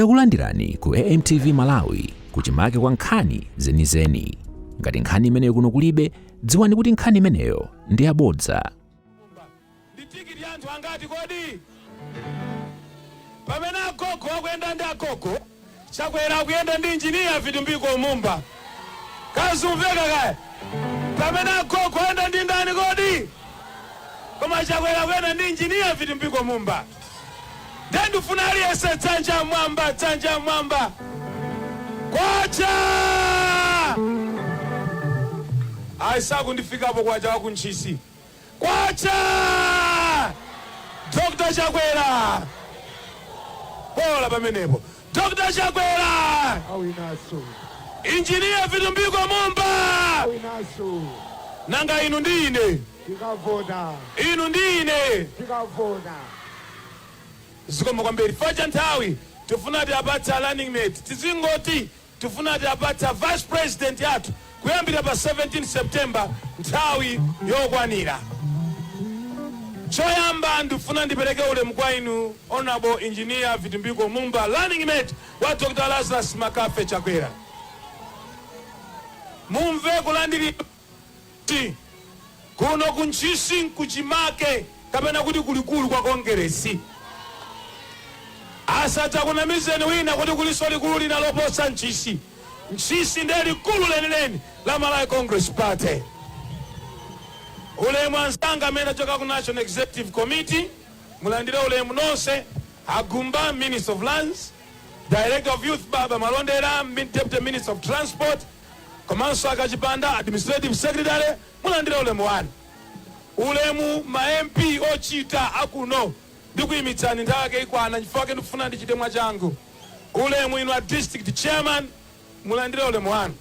Takulandirani ku AMTV Malawi kuchimake kwa nkhani zenizeni. Ngati nkhani imeneyo kuno kulibe, dziwani kuti nkhani imeneyo ndi yabodza. Ndi tikiti anthu angati kodi? Pamene agogo akuyenda ndi agogo, chakwera akuyenda ndi injiniya Vitumbiko Mumba. Kazumveka kaya. Pamene agogo akuyenda ndi ndani kodi? Koma chakwera akuyenda ndi injiniya Vitumbiko Mumba. Ndendu funali ese tsanja mwamba. Kwacha! Aisaku ndifika hapo kwacha waku Ntchisi. Kwacha! Dr. Chakwera. Bola pamenepo. Dr. Chakwera. Awinaso. Engineer Vitumbiko Mumba. Awinaso. Nanga inu ndine. Tikavona. Inu ndine. Tikavona. Zikomo kwambiri. Facha nthawi. Tufunati apatsa running mate. Tizingoti tufunati apatsa vice president yathu. Kuyambira pa 17 September nthawi yokwanira. Choyamba ndifuna ndipereke ulemu kwa inu Honorable Engineer Vitumbiko Mumba, running mate wa Dr. Ntchisi Mcp Chakwera. Mumve kulandirira kuno ku Ntchisi kuchimake kapena kuti kulikulu kwa kongeresi. Asata kunamizeni wina kuti kuliso likulu linaloposa Ntchisi. Ntchisi ndiye likulu lenileni la Malawi Congress Party. Ulemu ansanga amene achoka ku National Executive Committee, mulandire ulemu nonse, Agumba, Minister of Lands, Director of Youth Baba Malondera, Deputy Minister of Transport, komanso akachipanda Administrative Secretary, mulandire ulemu wanu. Ulemu ma MP ochita akuno ndikuyimitsani nthawi ikwana chifukwa ndikufuna ndichite mwachangu. Ulemu inu a District Chairman, mulandire ulemu wanu.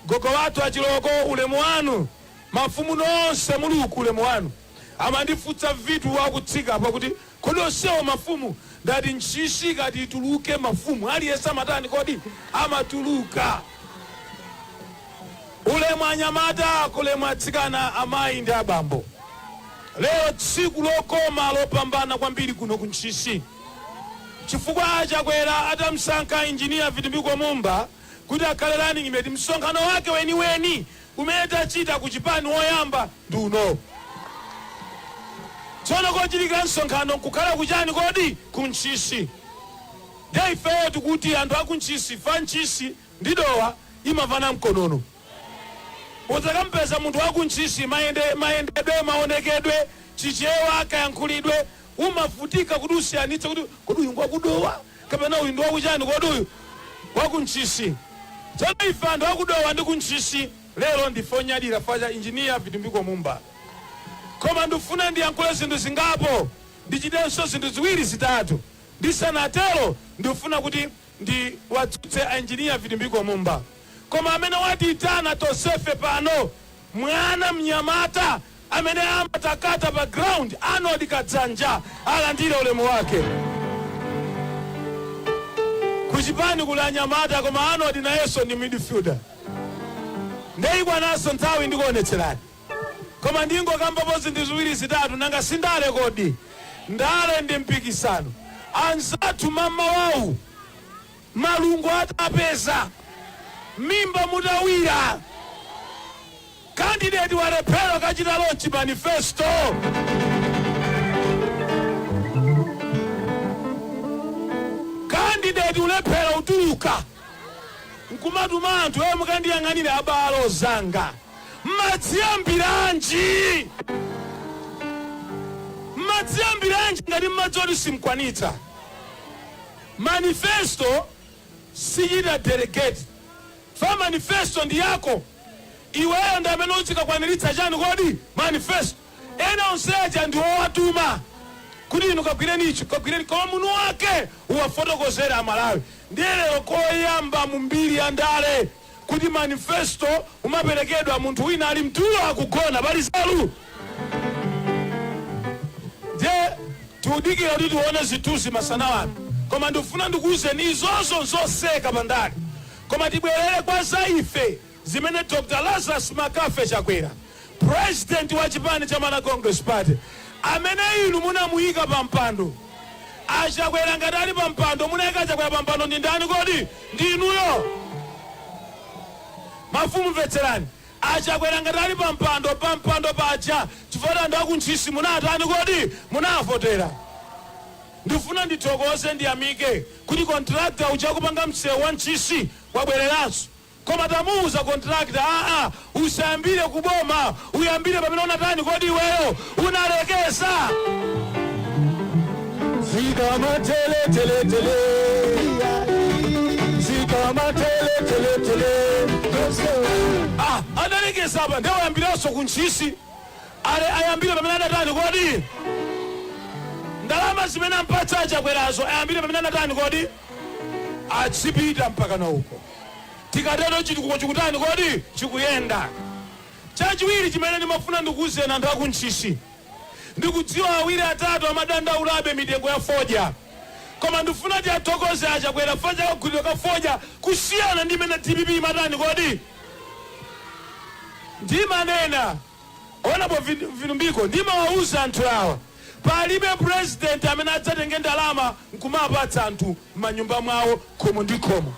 Gogo watu achiloko ulemu wanu. Mafumu nonse muluku ulemu wanu. Amandifutsa vitu wakutsika apa kuti kodi onsewo mafumu ngati Ntchisi kati ituluke mafumu aliyense amatani kodi amatuluka. Ulemu anyamata kulemu atsikana amayi ndi abambo. Leo tsiku lokoma lopambana kwambiri kuno ku Ntchisi. Chifukwa Chakwera atamsankha Engineer Vitumbiko Mumba kuti akhale running mate, msonkhano wake weni umene tachita kuchipani woyamba ndi uno. Tsono kochitika msonkhano nkukhala kuchani kodi ku Ntchisi. Ndiye ifeyo tikuti anthu aku Ntchisi fa Ntchisi ndidowa imavana mkonono. Uzakampeza munthu waku Ntchisi mayendedwe maonekedwe chichewa akayankhulidwe umavutika kuti usiyanitse kuti kodi uyu ngwakudowa kapena uyu ndi wakuchani kodi uyu waku Ntchisi. Tsono ife anthu akudowa ndi ku Ntchisi lero ndifonyadira facha Engineer Vitumbiko Mumba. Koma ndifuna ndiyankhule zinthu zingapo, ndichitenso zinthu ziwiri zitatu. Ndisanatero ndifuna kuti ndiwatsutse Engineer Vitumbiko Mumba. Koma amene watitana tosefe pano mwana mnyamata amene amatakata pa ground Arnold Kadzanja alandire ulemu wake. Kuchipani kula nyamata koma Arnold nayeso ndi midfielder. Ndei kwanaso nthawi ndikuonetserani. Koma ndingokambapo zinthu ziwiri zitatu nanga sindale kodi. Ndale ndi mpikisano. Anzathu mama wawu malungu atapeza. Mimba mutawira. Candidate wa repero kachita launch manifesto. Candidate ulepero utuluka. Nkumatuma anthu mukandiyang'anire abalo zanga. Madziambiranji ngati mmadzoti simkwanitsa. Manifesto sichita delegate. Fa manifesto ndi yako. Iweyo ndi amene uzikakwaniritsa chani kodi manifesto. Ena onseja ndi owatuma kuti inu kagwireni ichi kagwireni koma munthu wake uwafotokozera Amalawi. Ndiye lero koyamba mu mbiri ya ndale kuti manifesto umaperekedwa munthu wina ali mtulo akugona pali zalu. Ndiye tiudikira kuti tione zituzi masana wanu. Koma ndifuna ndikuwuzeni izonso zoseka pandali. Koma tibwerere kwa zaife zimene Dr. Ntchisi Mcp Chakwera, president wa chipani cha Malawi Congress Party, amene inu munamuyika pa mpando. achakwera ngati ali pampando munayika achakwera pampando ndi ndani kodi? Ndi inuyo. Mafumu mvetserani. Achakwera ngati ali pampando paja chifukwa anthu aku Ntchisi munatani kodi? Munavotera. Ndifuna ndithokoze ndiyamike kuti contractor uja kupanga msewu wa Ntchisi wabwereranso. Koma tamuuza contractor usayambire kuboma, uyambire pamene unatani kodi iweyo unalekesa. Zikama tele Zikama tele analekesa apa ndewo ayambirenso ku Ntchisi. Ayambire pamene anatani kodi? Ndalama zimene ampatsa achakwerazo ayambire pamene anatani kodi? Atsipita mpaka na uko. Tikatero chitukuko chikutani kodi? Chikuyenda. Chachiwiri chimene ndimafuna ndikuwuzeni anthu aku Ntchisi. Ndikudziwa awiri atatu amadandaulabe mitengo ya foja. Koma ndifuna athokoze achakwera foja kagulidwe ka foja kusiyana ndi mene DPP imatani kodi? Ndimanena. Onapo Vitumbiko ndimawawuza anthu awa. Palibe president amene adzatenge ndalama nkumapatsa anthu m'manyumba mwawo khomo ndi khomo.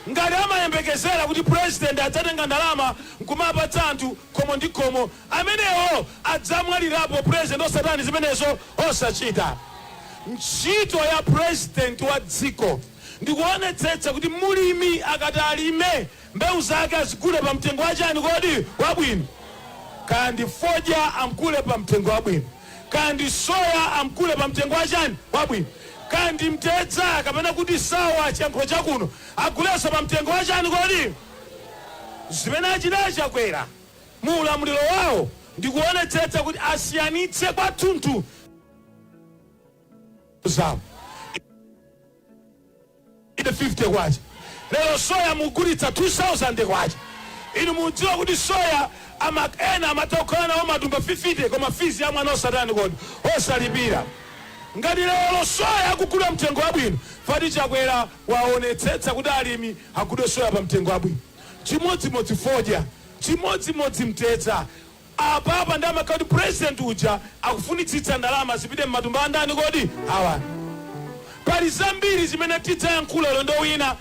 Ngati amayembekezera kuti president adzatenga ndalama nkumapatsa anthu khomo ndi khomo, amenewo adzamwalirapo president osatani zimenezo osachita. Ntchito ya president wa dziko ndikuonetsetsa kuti mulimi akati alime mbewu zake azigule pa mtengo wachani kodi? Wabwino. Kandi foja amkule pa mtengo wabwino. Kandi soya amkule pa mtengo wachani? Wabwino. Kandi mtedza kapena kuti sawa chiyankhulo chakuno agulenso pa mtengo wachani kodi? Zimene achita achakwera mu ulamuliro wawo ndikuonetsetsa kuti asiyanitse kwathunthu zawo. Ine 50 kwacha. Lero soya mugulitsa 2000 kwacha. Inu mudziwa kuti soya ena amatokhala nawo matumba 50 koma fizi ya mwana osatani kodi? Osalipira. Ngati lero soya akugula mtengo wabwino, fati chakwera waonetsetsa kuti alimi agule soya pa mtengo wabwino. Chimodzimodzi foja, chimodzimodzi mtedza. Apa ndamakhala kuti president uja akufunitsitsa ndalama zipite m'matumba andani kodi? Awa. Pali zambiri zimene tidzayankhula lero ndo wina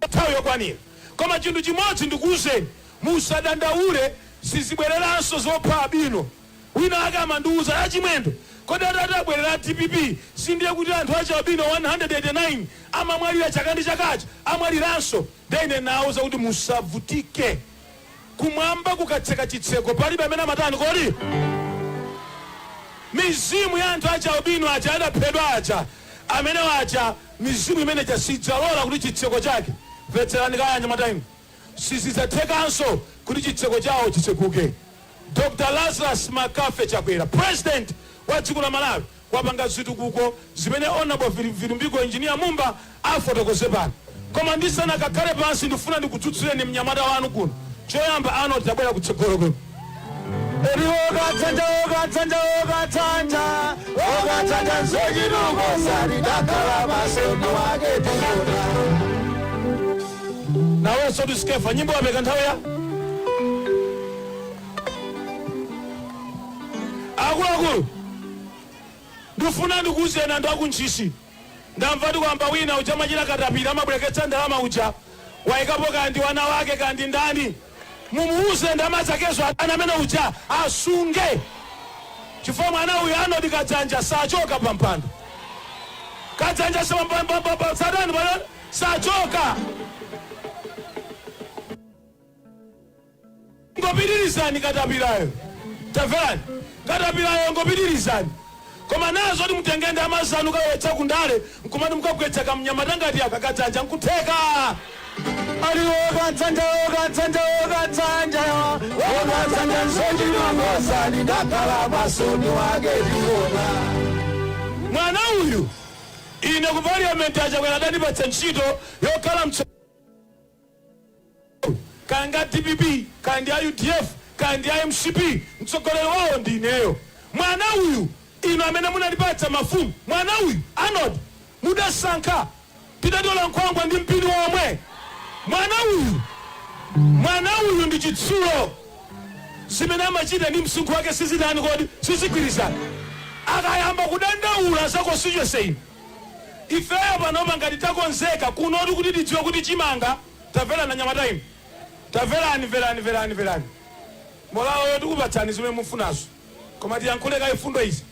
nthawi yokwanira. Koma chinthu chimodzi ndikuwuzeni, musadandaule sizibwereranso zopha abino. Wina ake amandiwuza ya Chimwendo kodi atabwerera DPP sindiye kuti anthu acha abino 189 amamwalira chaka ndi chakacha amwaliranso. Ndene nawuza kuti musavutike. Kumwamba kukatseka chitseko palibe amene amatani kodi? Mizimu ya anthu acha abino acha adaphedwa acha amene wacha mizimu imene chasidzalola kuti chitseko chake. Vetserani kaya mataimu sizidzathekanso kuti chitseko chawo chitsekuke. Dr. Lazarus Makafe chakwera president wa dziko la Malawi wapanga zitukuko zimene honorable Vitumbiko engineer Mumba afotokoze pano. Koma ndisana kakhale pansi ndifuna ndikutsutsireni mnyamata wanu kuno. Choyamba Arnold tabwera kutsogolo kuno. Ogachanja nzochiruko sali dakala masono wake tona. Nawe so diskefa nyimbo wapeka nthawi ya akuluakulu. Ndifuna ndikuwuzeni anthu aku Ntchisi. Ndamva kwamba wina uja machita katapira amabwereketsa ndalama uja wayikapo kandi wana wake kandi ndani. Mumuwuze ndalama zakezo ana amene uja asunge. Chifukwa mwana uyu Arnold kadzanja sachoka pampando. Kadzanja sadani bwana sachoka. Ngopitirizani katapirayo. Taverani. Katapirayo ngopitirizani. Koma nazo ndi mutenge ndalama zanu kawetsa kundale nkumati mukagwetsa kamnyamata ngati akakadzanja nkutheka. Ogachanja nzochiruko sali dakala masono wake tona. Mwana uyu ine ku parliament achakwera adanipatsa ntchito yokhala kanga DPP kandi UDF kandi MCP mtsogoleri wawo ndineyo. Mwana uyu ino amene munandipatsa mafumu. Mwana uyu Arnold mudasankha tidatola nkhwangwa ndi mpini womwe. Mwana uyu ndi chitsulo. Zimene amachita ndi msinkhu wake sizidani kodi sizigwirizana. akayamba kudandaula za constituency ifeyo panopa ngati takonzeka kunoti kuti tidziwe kuti chimanga tamvera na nyamata ino tamverani molawo yo tikupatsani zimene mufunazo koma tiyankhuleka ifundo izi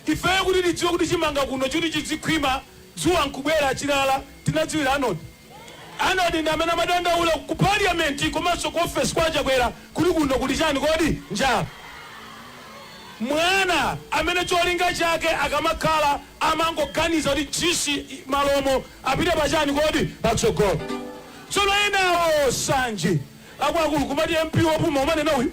ifeyo kuti tidziwe kuti chimanga kuno kuti chidzikhwima dzuwa nkubwera chilala tinadziwira anodi ndi amene amadandaula ku parliament komanso ku office kwachakwera kuti kuno kuti chani kodi njala mwana amene cholinga chake akamakhala amangoganiza kuti Ntchisi malomo apite pachani kodi patsogolo tsono enawo sanje akuluakulu kumati MP wopuma umanena uyu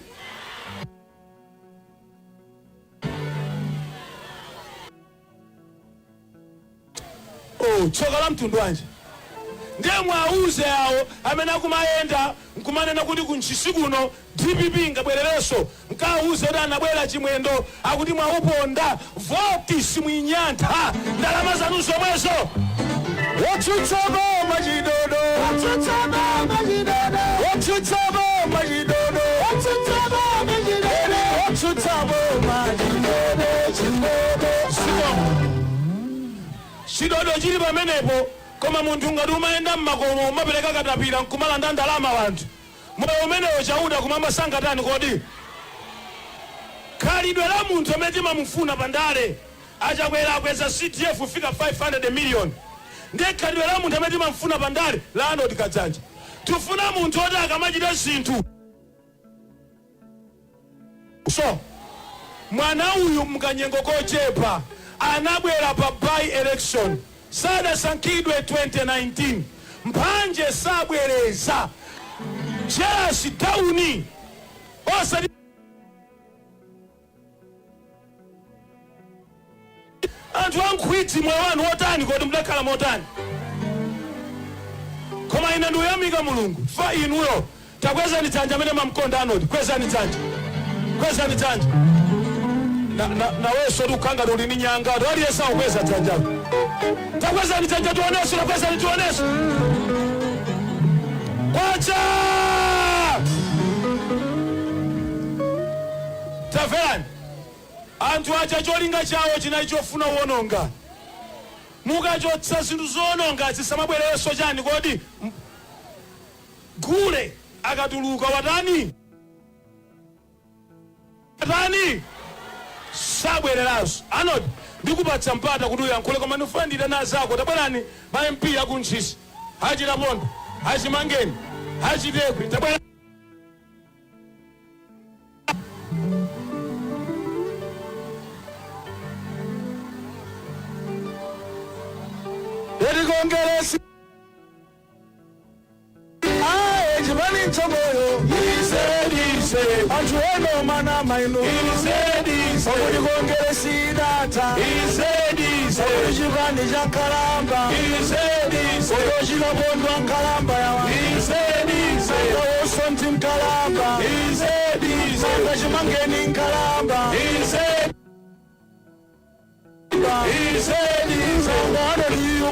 tsoka la mtundu wanje ndiye mwauze awo amene akumayenda nkumanena kuti ku Ntchisi kuno DPP ngabwerereso nkauze kuti anabwera Chimwendo akuti mwauponda voti simwinyantha ndalama zanu zomwezo watsutsapo machidodo chidodo chili pamenepo koma munthu ngati umayenda mmakomo umapereka katapira nkumalanda ndalama wanthu moyo umenewo chauda kumasangatani kodi khalidwe la munthu amene timamufuna pandale achakwera akweza CTF fika 500 million ndiye khalidwe la munthu amene timamufuna pandale la anodi kadzanja tufuna munthu oti akamachita zinthu so mwana uyu mkanyengo kochepa anabwera pa by election sadasankhidwe 2019 mphanje sabwereza jealousy tauni osati anthu ankhwidzi moyo wanu wotani kodi mudakhala motani koma ine ndiyamika mulungu fa inuyo takwezani dzanja amene mamkonda anodi kwezani dzanja naweso tukanga uli ni nyanga aliyesa ukweza dzanja takwezani dzanja tuoneso takwezani tuoneso kwacha taverani anthu acha cholinga chawo chinayi chofuna uwononga mukachotsa zinthu zoononga zisamabwerereso chani kodi gule akatuluka watani sabwereraso anodi ndikupatsa mpata kuti uyankhule koma ndifuna nditana zako tabwerani ma MP aku Ntchisi achitapondo achimangeni achitekwe tabwera Kongeresi chimani nchomoyo Izi anthu eno mana maino Izi okuti kongeresi data Izi okuti chipani cha Nkalamba Izi okuti chikapondwa Nkalamba yawa Izi okuti nti Nkalamba Izi okuti chimangeni Nkalamba Izi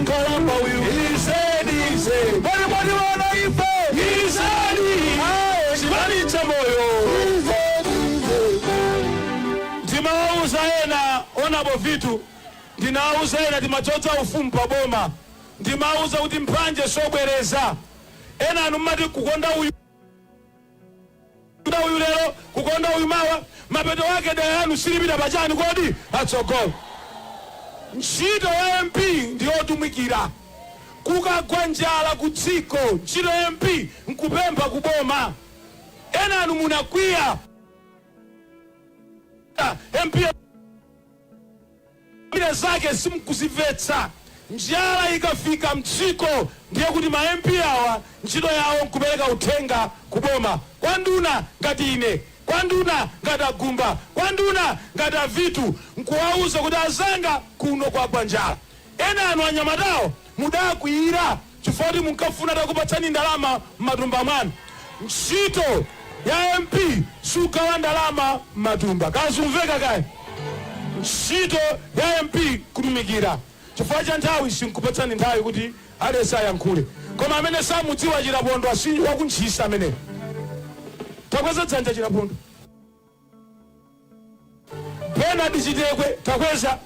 Nkalamba uyu bali wana ife chimani cha moyo ndimawauza ena onabo vitu ndinawauza ena timachotsa ufumu pa boma ndimawauza kuti mphanje sobwereza ena anu mmati kukonda uyu lero kukonda uyu mawa mapeto wake daya anu silipita pachani kodi patsogolo ntchito ya MP ndiyotumikira kukagwa njala kudziko ntchito ya MP nkupempha kuboma ena anu munakwiya MP zake simkuzimvetsa njala ikafika mdziko ndiye kuti ma MP awa ntchito yawo nkupereka uthenga kuboma kwa nduna ngati ine kwa nduna ngati Agumba kwa nduna ngati Vitu nkuwauza kuti azanga kuno kwagwa njala ena anu anyamatawo mudakwiyira chifukwa kuti munkafuna takupatsani ndalama m'matumba mwanu ntchito ya MP sugawa ndalama m'matumba kazumveka kaya ntchito ya MP kutumikira chifukwa cha nthawi sinkupatsani nthawi kuti alesa ayankhule koma amene samudziwa Chirapondo asi waku Ntchisi amene takweza dzanja Chirapondo pena dichitekwe takweza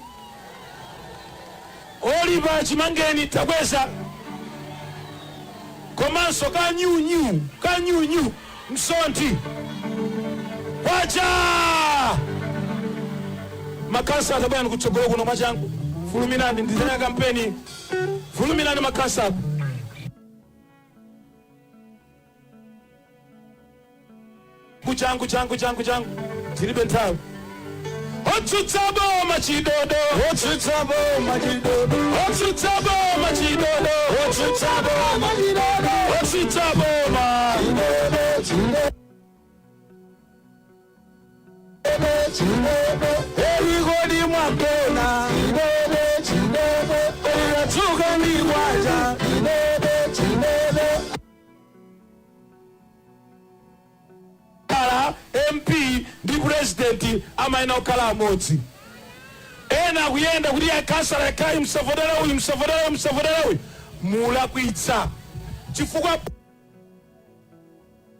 Oliver Chimangeni Tabweza komanso kanyunyu Msonti wacha makasa atabana kutsogolo kuno machangu fuluminani ndizanya kampeni fuluminani makasa kuchangu tilibe nthawi Otsutabo machidodo Otsutabo machidodo Otsutabo machidodo Otsutabo machidodo Otsutabo machidodo Everybody mwakona Eratsuka miwaja MP ndi president amaina okala motsi ena kuyenda kuti akasala yakai msafodera uyu mula kuitsa chifukwa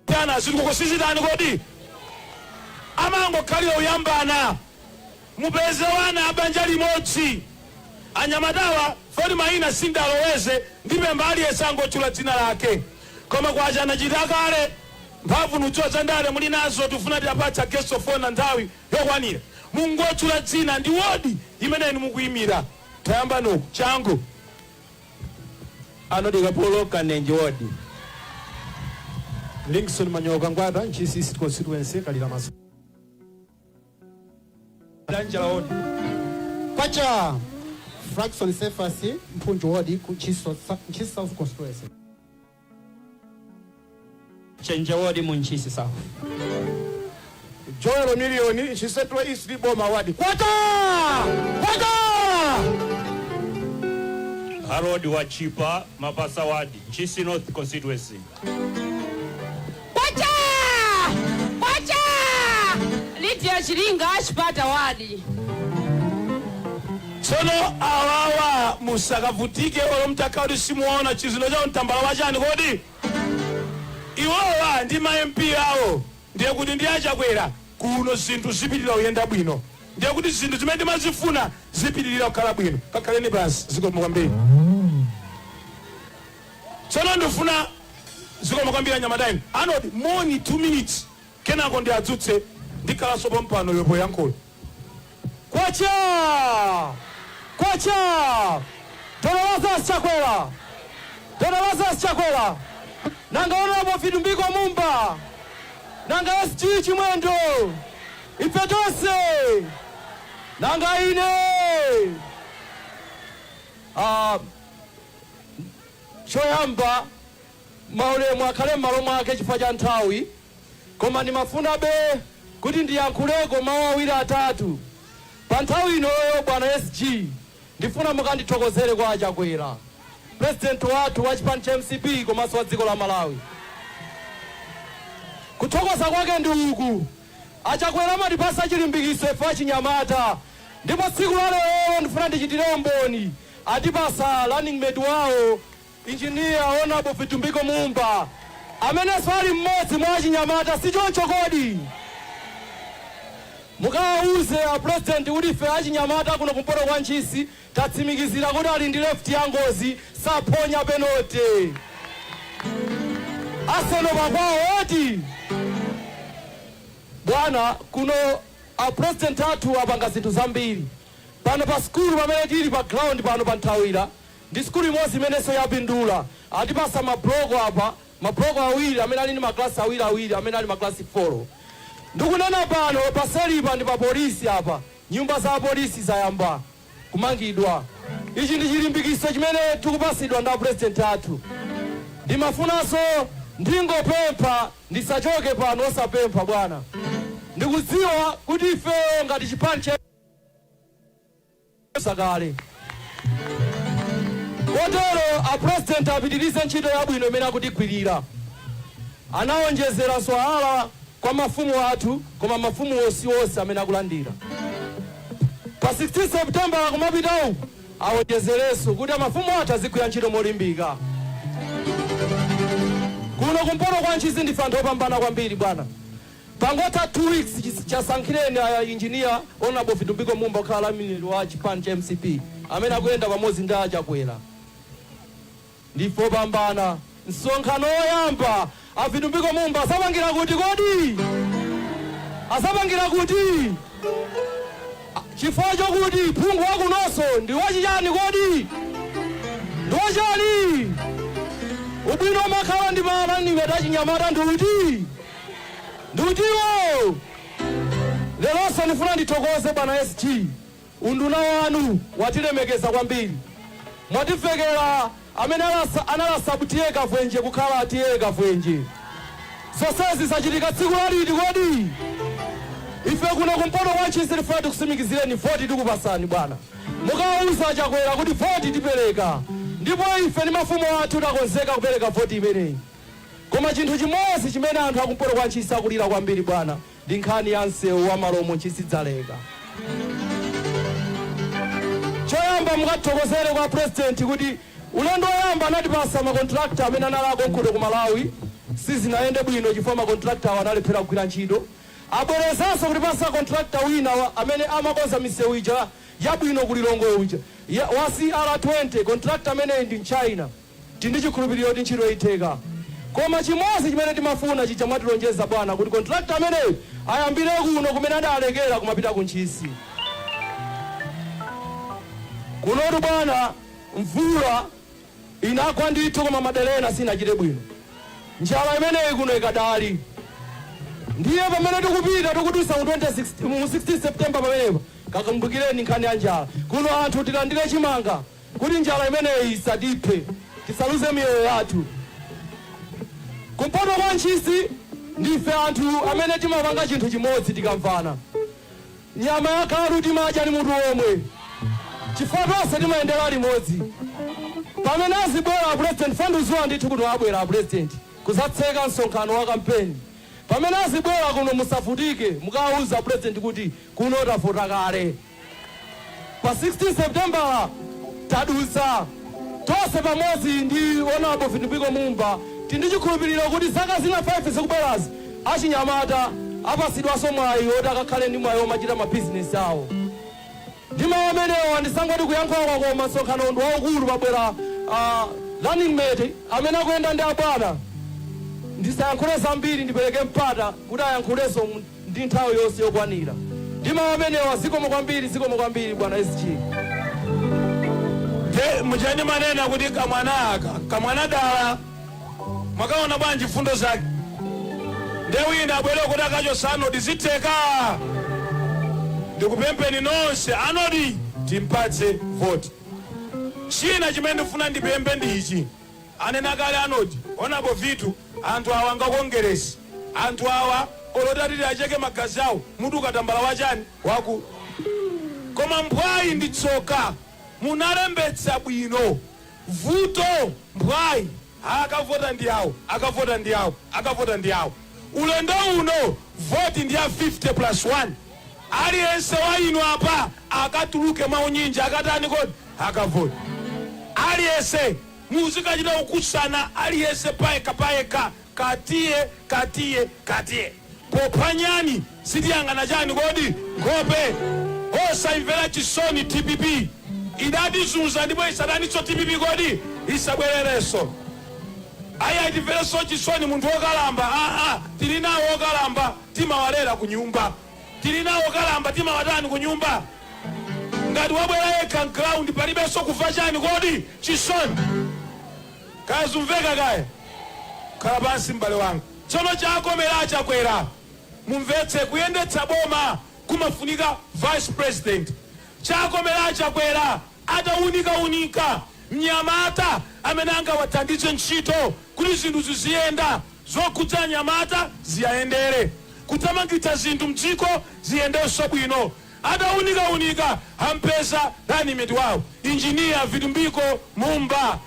tana zikukosizitani kodi amango kalira uyambana mupeze wana abanja limodzi anyamadawa fodi maina sindaloweze ndibe mbali esango chula dzina lake koma kwacha nachitakale mphamvu nuchoza ndale muli nazo tufuna tiapatsa guest of honor nthawi yokwanira mungochula dzina ndi wodi imene mukuyimira tayamba nuku changu anodika polo kanenji wodi Linkson Manyoka Ngwada Ntchisi constituency kalira maso Danjala wodi Pacha Fraxon Sefasi Mpunju wodi ku Ntchisi South constituency Chenja wodi mu Ntchisi South Joel Milioni Ntchisetwa East Boma wadi kwata Harold Wachipa Mapasa wadi Ntchisi North constituency Kwacha Lydia Chiringa Achipata wadi Sono awawa musakavutike olomtaka uli simuona chizino chao ntambala wachani kodi iwowa ndi ma MP awo ndiye kuti ndi achakwera kuno zinthu zipitirira uyenda bwino ndiye kuti zinthu zimene ndimazifuna zipitirira kukhala bwino kakhaleni basi zikomo kwambiri tsono ndifuna zikomo kwambiri anyamadaini anoti moni 2 minutes kenako ndi adzutse ndikhalanso pompano yopo yankhola Kwacha Tonowaza chakwera Nanga Honorable Vitumbiko Mumba Nanga SG Chimwendo Ipetose Nanga ine choyamba maule mwakale malo mwake chifukwa cha nthawi koma ndimafuna be kuti ndiyankhuleko mawu awiri atatu pa nthawi inoyo bwana SG ndifuna mukandithokozere kwa achakwera president wathu wa chipani cha MCP komanso wa dziko la Malawi kuthokoza kwake ndi uku achakwera amatipasa chilimbikiso ife Chinyamata ndipo tsiku la lero ndifuna ndichitire umboni atipasa running mate wawo engineer Honorable Vitumbiko Mumba amene ali mmodzi mwa Chinyamata sichoncho kodi mukawuze a president kuti ife Chinyamata kuno kumpoto kwa Ntchisi tatsimikizira kuti ali ndi left ya ngozi saphonya penalty aseno bakwawo oti bwana kuno a president athu apanga zinthu zambiri pano pa skulu pamene tili pa ground pano pa nthawira ndi skulu imodzi imenenso yapindula atipasa mabloko apa mabloko awiri amene ali ndi maklasi awiri amene ali maklasi 4 ndikunena pano paselipa ndi pa polisi apa nyumba za polisi zayamba kumangidwa ichi ndi chilimbikiso chimene tikupasidwa nda president athu ndimafunanso ndingopempha ndisachoke pano osapempha bwana ndikudziwa kuti ife ngati chipani cha sakale kotero a president apitirize ntchito yabwino imene akutigwirira anaonjezera swala kwa mafumu athu koma mafumu onse amene akulandira pa 16 September kumapitawu awonjezerenso kuti mafumu athu azigwira ntchito molimbika kuno kumpoto kwa Ntchisi ndife anthu opambana kwambiri bwana pangota 2 weeks chasankhireni a engineer Honorable Vitumbiko Mumba kukhala laminate wa chipani cha MCP amene akuyenda pamodzi ndi achakwera ndipo pambana msonkhano woyamba a Vitumbiko Mumba asapangira kuti kodi asapangira kuti chifukwa chokuti phungu wakunonso ndi wachiyani kodi ndi wachani ubwino makhala ndi malanime tachinyamata ndiuti ndiutiwo leronso ndifuna ndithokoze bwana SG unduna wanu watilemekeza kwambiri mwatifekera amene analasa kutiye kavwenje kukhala atiye kavwenje zonsezi zachitika tsiku laliti kodi ife kuno kumpoto kwa Ntchisi tifuna tikusimikizireni voti tikupasani bwana mukawuza achakwera kuti voti tipereka ndipo ife ndi mafumu athu takonzeka kupereka voti imeneyi koma chinthu chimodzi chimene anthu akumpoto kwa Ntchisi akulira kwambiri bwana ndi nkhani ya msewu wa malomo Ntchisi dzaleka choyamba mukathokozere kwa president kuti ulendo woyamba anatipasa makontrakta amene analako nkuno ku Malawi sizinayende bwino chifukwa makontrakta awo analephera kugwira ntchito abwerezanso kutipasa kontrakta wina amene amakonza misewu ija yabwino kulilongo uja wa CR20 kontrakta ameneyi ndi China tindi chikhulupiriro kuti ntchito itheka koma chimodzi chimene timafuna chicha mwatilonjeza bwana kuti kontrakta ameneyi ayambire kuno kumene adalekera kumapita ku Ntchisi kunotu bwana mvula inagwa ndithu koma madelena sinachite bwino njala imeneyi kuno ikadali ndiye pamene tikupita tikudutsa mu 16 September pamenepa kakumbukireni nkhani ya njala kuno anthu tilandire chimanga kuti njala imeneyi isatiphe tisaluze miyoyo yathu kumpoto kwa Ntchisi ndife anthu amene timapanga chinthu chimodzi tikamvana nyama ya kalu timadya ni munthu omwe chifukwa tonse timayendera limodzi pamene azibwera president fanduziwa ndithu kuti abwera a president kuzatseka msonkhano wa kampeni pamene azibwera kuno musavutike mukawuza president kuti kuno tavuta kale pa 16 September tadutsa tonse pamodzi ndi honorable Vitumbiko Mumba tindi chikhulupiriro kuti zaka zina 5 zikubwerazi achinyamata apasidwanso mwayi oti akakhale ndi mwayi omachita mabizinesi awo ndima amenewo andisangoti kuyankhula koma msonkhano ndi waukulu pabwera running mate amene akuyenda ndi abwana ndisayankhule zambiri ndipereke mpata kuti ayankhulenso ndi nthawi yonse yokwanira ndima amenewo zikomo kwambiri bwana SG mujani manena kuti kamwana dala mwakaona bwanji fundo zake ndewina abwere kuti akachosano diziteka ndikupempeni nonse anodi timpatse voti china chimene ndifuna ndipempe ndi ichi anena kale anodi onapo vitu anthu awa ngakongeresi anthu awa olotatiti acheke magazi awo mutu ukatambala wachani waku koma mphwayi ndi tsoka munalembetsa bwino vuto mphwayi akavota ndi awo ulendo uno voti ndi ya 50+1 aliyense wa inu apa akatuluke maunyinji akatani kodi akavota aliyense muzikachita kukusana aliyense payeka katiye pophwanyani sitiyangana chani kodi ngope osaimvera chisoni TPP idadizunza ndipo isadanitso TPP kodi isabwerereso ayayitimvereso chisoni munthu wokalamba tili nawo wokalamba timawalera ku nyumba tili nawo wokalamba timawatani ku nyumba ngati wabwera yekha ground palibenso kufa chani kodi chisoni kazumveka kaya khala pansi m'bale wanga tsono chakomera achakwera mumvetse kuyendetsa boma kumafunika vice president chakomera achakwera ataunika mnyamata amene angawathandize ntchito kuti zinthu ziziyenda zokhudza nyamata ziyayendere kuthamangitsa zinthu mdziko ziyendenso bwino ataunika ampeza running wawo injiniya Vitumbiko Mumba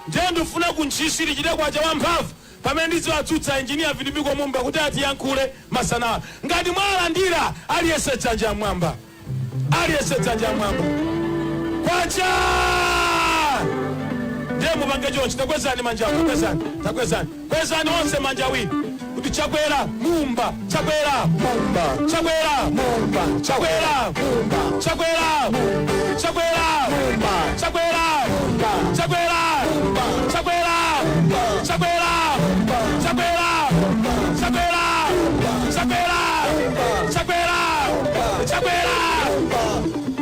ndiye ndifuna ku Ntchisi lichite kwacha wamphamvu pamene ndiziwatsutsa injiniya Vitumbiko Mumba kuti atiyankhule masana ngati mwalandira aliyense dzanja mwamba kwacha ndiye mupange chonchi takwezani manja kwezani onse manja awiri kuti chakwera Mumba, chakwera Mumba, chakwera Mumba, chakwera Mumba, chakwera Mumba, chakwera Mumba, chakwera Mumba, chakwera Mumba, chakwera Mumba, chakwera Mumba, chakwera Mumba, chakwera Mumba, chakwera Mumba, chakwera Mumba, chakwera Mumba.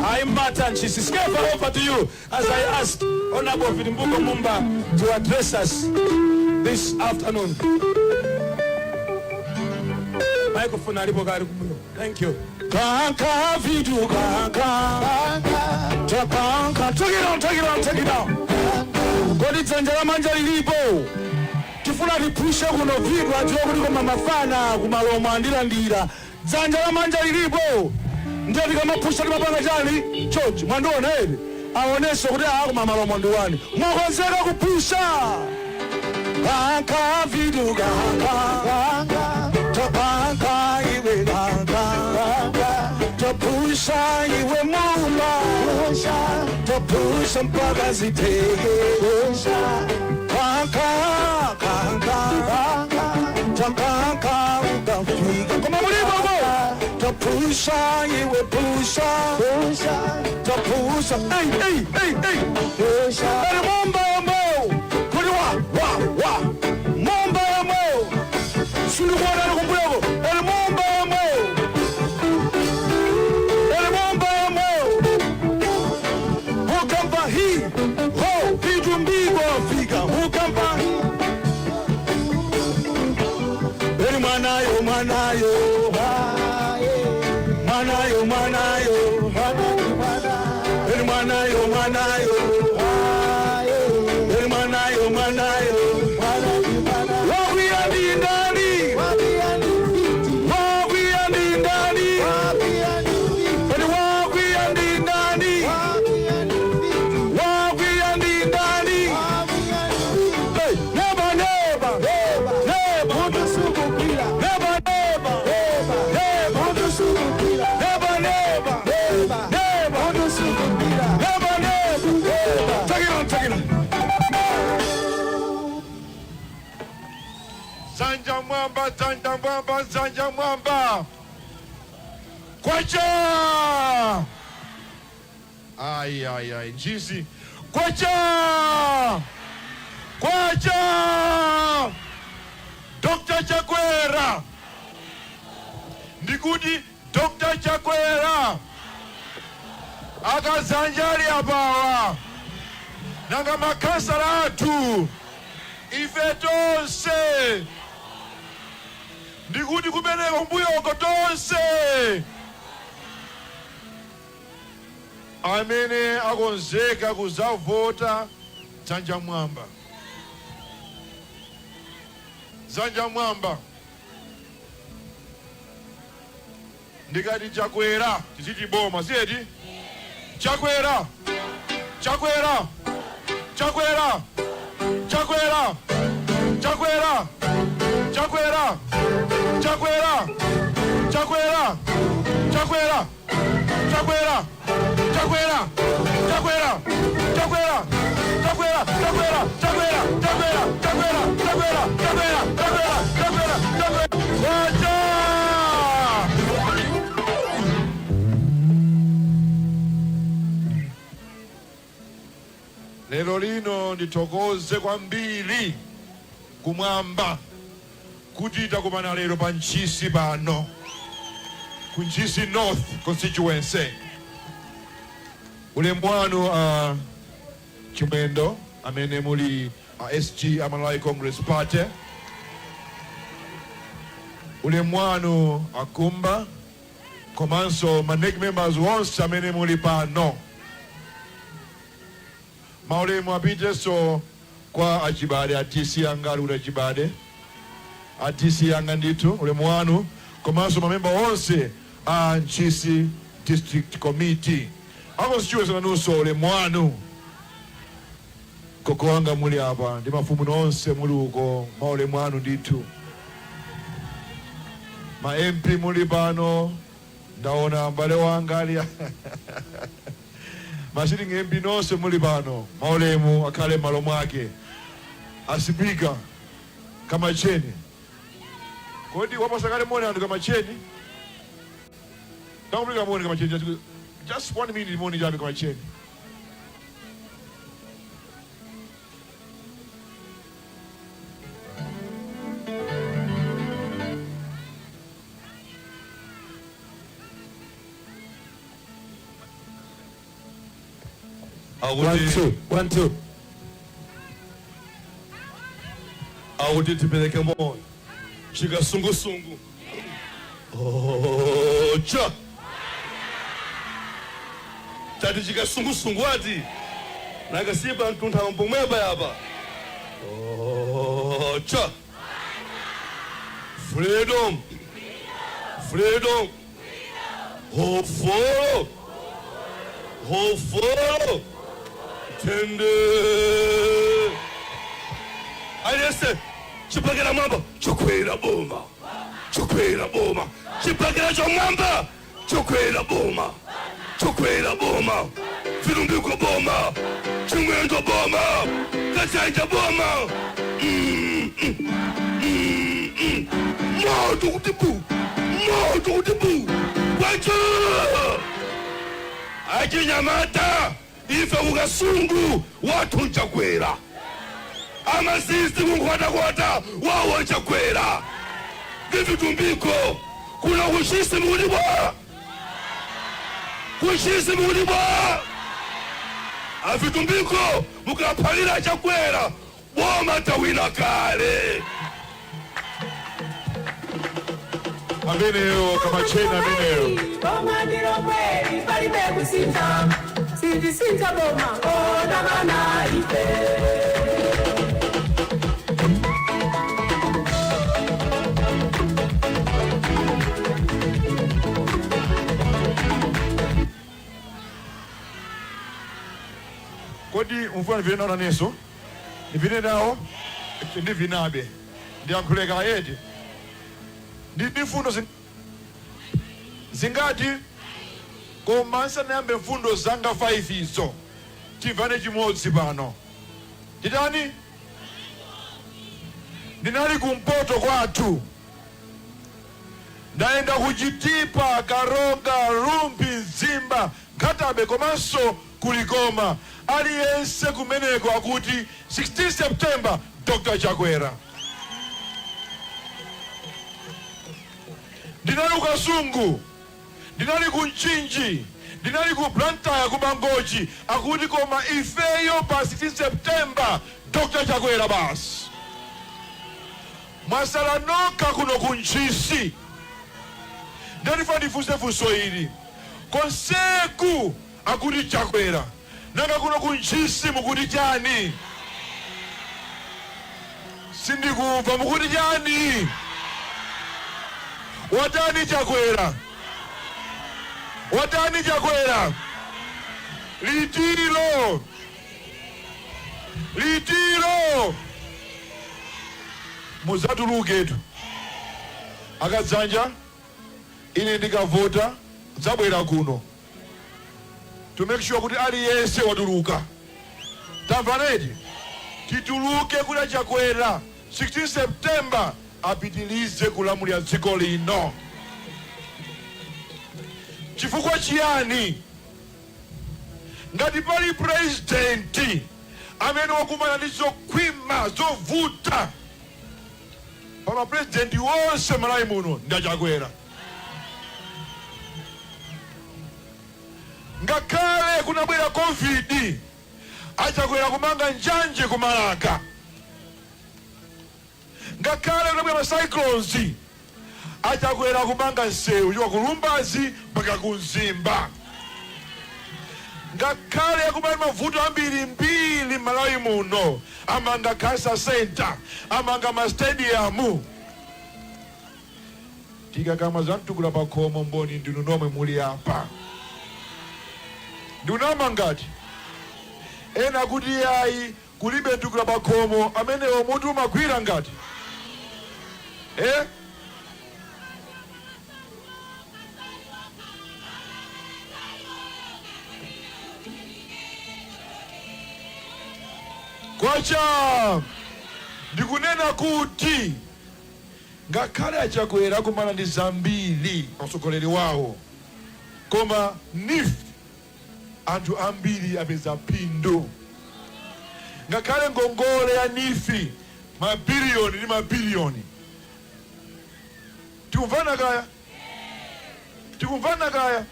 I'm Ntchisi. Skip over to you as I ask Honorable Vitumbiko Mumba to address us this afternoon. Microphone alipo kari kumbuyo. Thank you. Kanka vidu kanka. Take it on. Kodi tsanjala manja lilipo. Tifuna lipusha kuno vidu ajua kuliko mamafana kumalomo andira. Tsanjala manja lilipo. Ndiyo kama pusha mapanga jani. George, mwanduona hili. Aonesha kuti mamalomo ndiwani. Mwakonzeka kupusha. Kanka vidu kanka. Topanga iwe kanka. Topusha iwe Mumba. Topusha mpaka ziteke. Kanka. Kanka ukafika. Kama mulipo go. Topusha iwe pusha. Topusha. Hey. Pusha. Eri Mumba mo. Kuli wa. Mumba mo. Sulu kwa nani kumbuyoko. Eri Mumba mo. Hukampa hii. Ho. Vitumbiko fika. Hukampa. Eri mwanayo. Eri mwanayo. Zanja Mwamba. Kwacha. Ai. Ntchisi. Kwacha. Dr. Chakwera. Ndikuti Dr. Chakwera. Akazanjali apawa. Nanga makansala atu. Ife tonse. Ndikuti kumeneko mbuyoko tonse amene akonzeka kuzavota Zanja Mwamba. Ndikati Chakwera tiziti boma siyeti. Chakwera. Lero lino nditokoze kwambiri kumwamba kuti takumana lero pa Ntchisi pano ku Ntchisi North constituency. Ulemu wanu Chimwendo amene muli SG Amalai Congress Party. Ulemu wanu Kumba komanso manek members onse amene muli pano. Maulemu apite so kwa achibade atisi anga alula chibade. Atisi yanga nditu ulemu wanu komanso mamemba onse Ntchisi District Committee. Constituency nanuso ulemu wanu. Koko wanga muli hapa ndi mafumu nonse muli uko maulemu wanu nditu. Ma MP muli pano ndaona mbale wanga ali Mashiring MP nonse muli pano maulemu akale malo mwake. Asipika kama cheni Kodi wapasakale mone andu kamacheni. Tamulika mone kamacheni. Just 1 minute mone jabe kamacheni. One, two. Awuti tipeleke moyo. Shika sungu. Oh, cha. Tati shika sungu ati. Naga sipa ntunta mpomweba yaba. Oh, cha. Freedom. Hope for. Tende. Ayese. Chipagera mamba. Chokwera boma. Chipagera chomamba. Chokwera boma. Vitumbiko boma. Chimwendo boma. Kachanja boma. Moto utibu. Wacha. Ajinyamata. Ife ukasungu watu nchakwera. Amasisi kunkwata wawo nchakwera. Vitumbiko kuna kushisi mulibwa. Vitumbiko mukapalira chakwera. Boma tawina kale. Ameneo kamacheni ameneo. Boma ndiro kweli palibe kusinza. Sinza boma ona bana ife. Kodi mfano vile naona neso. Nivine nao. Nivinabe. Ndiyankuleka yedi. Ndifundo zingati. Komansa nayambe mfundo zanga 5 izo. Tivane chimodzi pano. Titani? Ndinali kumpoto kwathu. Ndaenda kuchitipa, Karonga, Rumbi, Nzimba, Nkatabe komanso kulikoma. Aliyense kumeneko akuti 16 September Dr. Chakwera. Ndinali kukasungu. Ndinali kunchinji, ndinali ku Blantyre kubangoji, akuti koma ifeyo pa 16 September Dr. Chakwera basi. Masala noka kuno kunchisi. Ndanifa ndifunse funso ili. Konseku akuti Chakwera. Nanga kuno kunchisi mukuti chani. Sindikuva mukuti chani. Watani Chakwera. Litiro. Muzatuluketu. Akadzanja. Ine ndikavota. Zabwera kuno. To make sure kuti aliyense watuluka. Tamvanedi. Tituluke kula Chakwera. 16 September. Apitilize kulamulira dziko lino. Chifukwa chiyani? Ngati pali president amene wakumana ndi zokhwima zovuta pama president wonse malayi muno ndi Chakwera. Ngakhale kunabwera COVID Chakwera kumanga njanje kumalaka. Ngakhale kunabwera cyclones Chakwera kumanga nsewu kuchoka kulumbazi mpaka kunzimba. Ngakhale kumali mavuto ambiri malawi muno. Amanga cancer center, amanga ma stadium. Tika kama zantukula pakhomo mboni ndinu nomwe muli apa. Ndunama ngati ena kuti yayi kulibe ntukula pakhomo amene omuntu umagwira ngati. Kwacha ndikunena kuti ngakhale achakwera kumana ndi zambiri mtsogoleri wawo, koma NIF anthu ambiri apeza phindu. Ngakhale ngongole ya NIF mabiliyoni ndi mabiliyoni. Tikumvana kaya? Tikumvana kaya?